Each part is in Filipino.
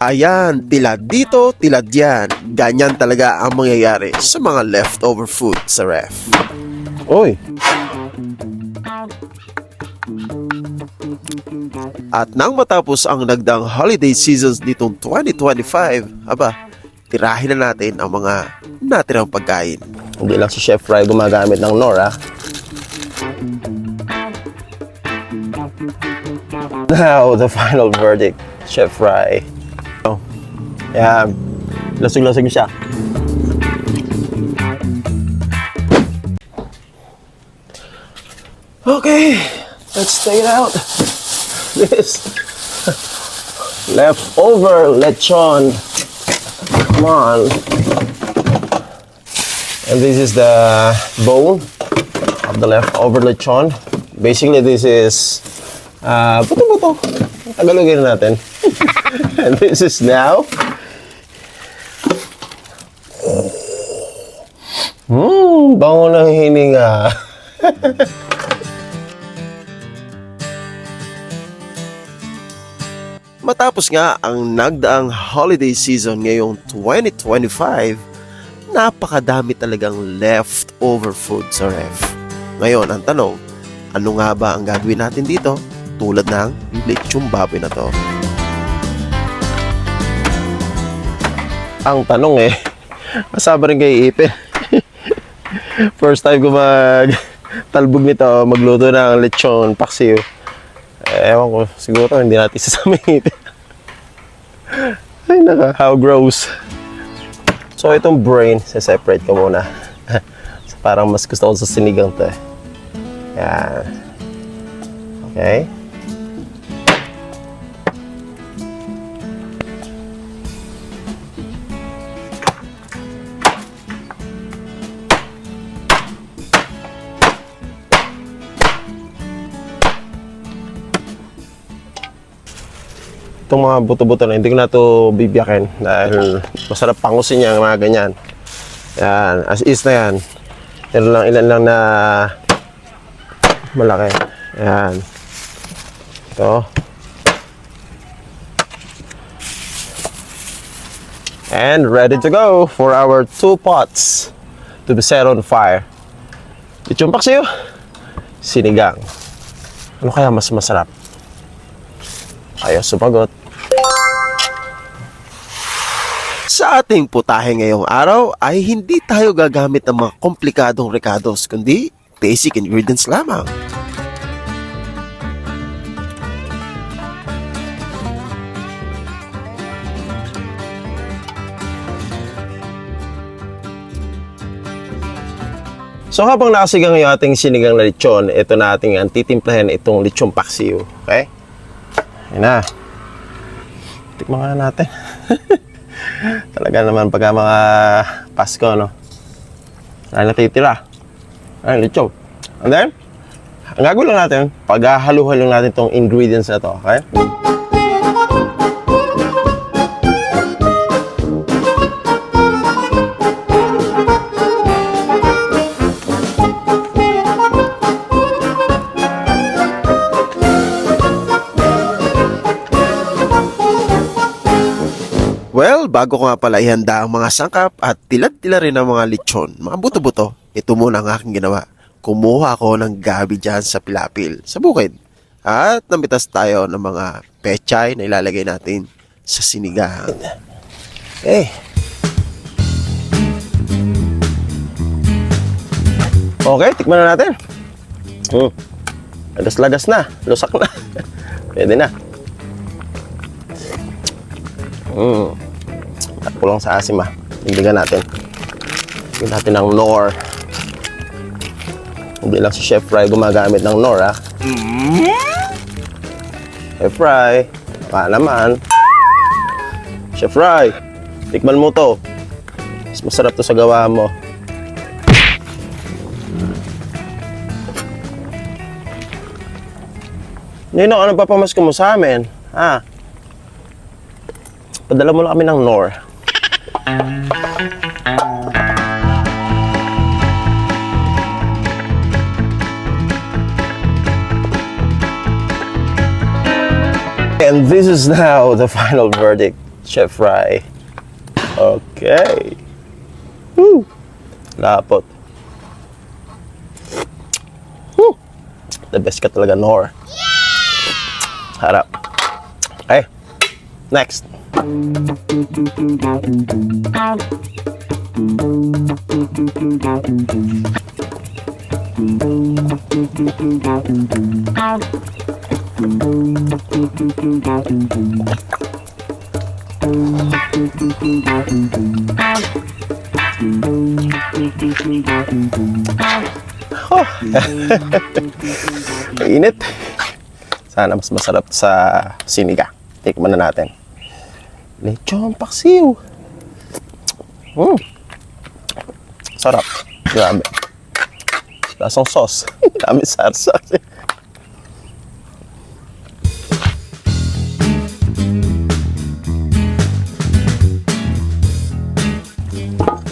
Ayan, tilad dito, tilad yan. Ganyan talaga ang mangyayari sa mga leftover food sa ref. Uy! At nang matapos ang nagdaang holiday seasons nitong 2025, tirahin na natin ang mga natirang pagkain. Hindi lang si Chef Fry gumagamit ng Nora. Now, the final verdict, Chef Fry. Oh, yan. Lasog-lasog siya. Okay, let's try it out. This leftover lechon. Come on. And this is the bone of the leftover lechon. Basically, this is buto-buto. Tagalogin natin. And this is now bango ng hininga. Matapos nga ang nagdaang holiday season ngayong 2025, napakadami talagang leftover food sa ref. Ngayon, ang tanong, ano nga ba ang gagawin natin dito tulad ng lechong baboy na to? Ang tanong kasama rin kay Ipin. First time ko talbog nito, magluto ng lechon paksiw. Ewan ko, siguro hindi natin sasamahin. Ay naka, how gross. So itong brain, separate ko muna. Parang mas gusto ko sa sinigang to Yan. Okay. Itong mga buto-buto na, hindi ko na ito bibiyakin dahil masarap pangusin niya, mga ganyan. Yan, as is na yan. Ilan lang na malaki. Yan. Ito. And ready to go for our 2 pots to be set on fire. Lechon paksiw, sinigang. Ano kaya mas masarap? Ayaw sumagot. Sa ating putahe ngayong araw ay hindi tayo gagamit ng mga komplikadong recados kundi basic ingredients lamang. So habang nakasigang yung ating sinigang na lechon, ito na ating titimplahin itong lechon paksiw. Okay? Yan na. Tikman nga natin. Talaga naman pagka mga Pasko, no? Ay natitira. Ay, lechon. And then, ang gagawin lang natin, paghahaluhan lang natin itong ingredients na to. Okay? Well, bago ko nga pala ihanda ang mga sangkap at tilad-tila rin ang mga lechon, mga buto-buto, ito muna ang aking ginawa. Kumuha ako ng gabi dyan sa pilapil, sa bukid. At namitas tayo ng mga pechay na ilalagay natin sa sinigang. Okay. Okay, tikman na natin. Lagas-lagas na, lusak na. Pwede na. Kulang sa asim Ibigan natin. Ibigyan natin ng Nor. Hindi lang si Chef Fry gumagamit ng Nor Chef Fry, baka naman. Chef Fry, tikman mo to. Mas masarap to sa gawa mo. Nino, ano pa pamasko mo sa amin? Padala mo lang kami ng Nor. And this is now the final verdict. Chef Fry. Okay. Woo! Lapot. Woo! The best ka talaga, Nor. Harap. Okay. Next. Oh. Init. Sana mas masarap sa sinigang. Tikman na natin. Lechon paksiw. Sarap. Grabe. Lasang sauce. Dami sarsa.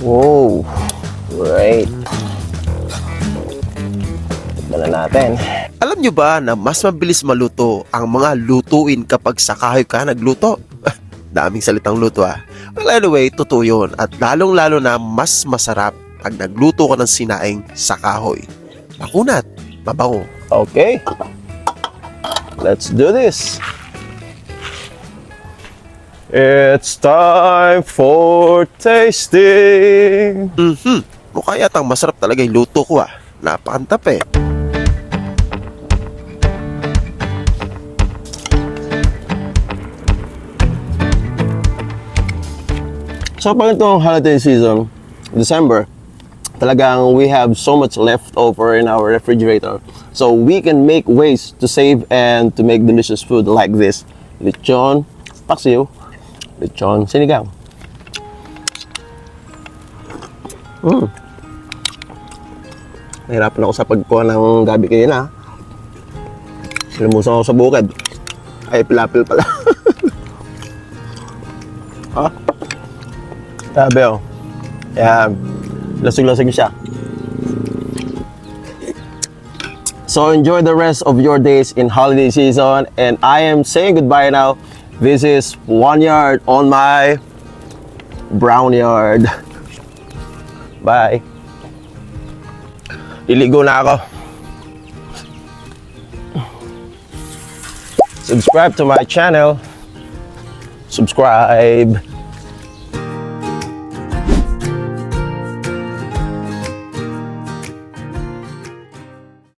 Wow. Great. Tikman na natin. Alam nyo ba na mas mabilis maluto ang mga lutuin kapag sa kahoy ka nagluto? Daming salitang luto ah. Well anyway, totoo yun. At lalong-lalo na mas masarap pag nagluto ka ng sinaing sa kahoy. Makunat, mabango. Okay. Let's do this. It's time for tasting. Mukha yatang masarap talaga yung luto ko ah. Napakantap eh. So pag itong holiday season, December, talagang we have so much left over in our refrigerator. So we can make ways to save and to make delicious food like this. Lechon paksiw, lechon sinigang. Nahirapan ako sa pagkuha ng gabi kanina. Lumusan ako sa bukid. Ay, pilapil pala. Ha? Grabe oh. Yan. Lasig-lasig siya. So enjoy the rest of your days in holiday season. And I am saying goodbye now. This is One Yard on my brown yard. Bye. Iligo na ako. Subscribe to my channel. Subscribe.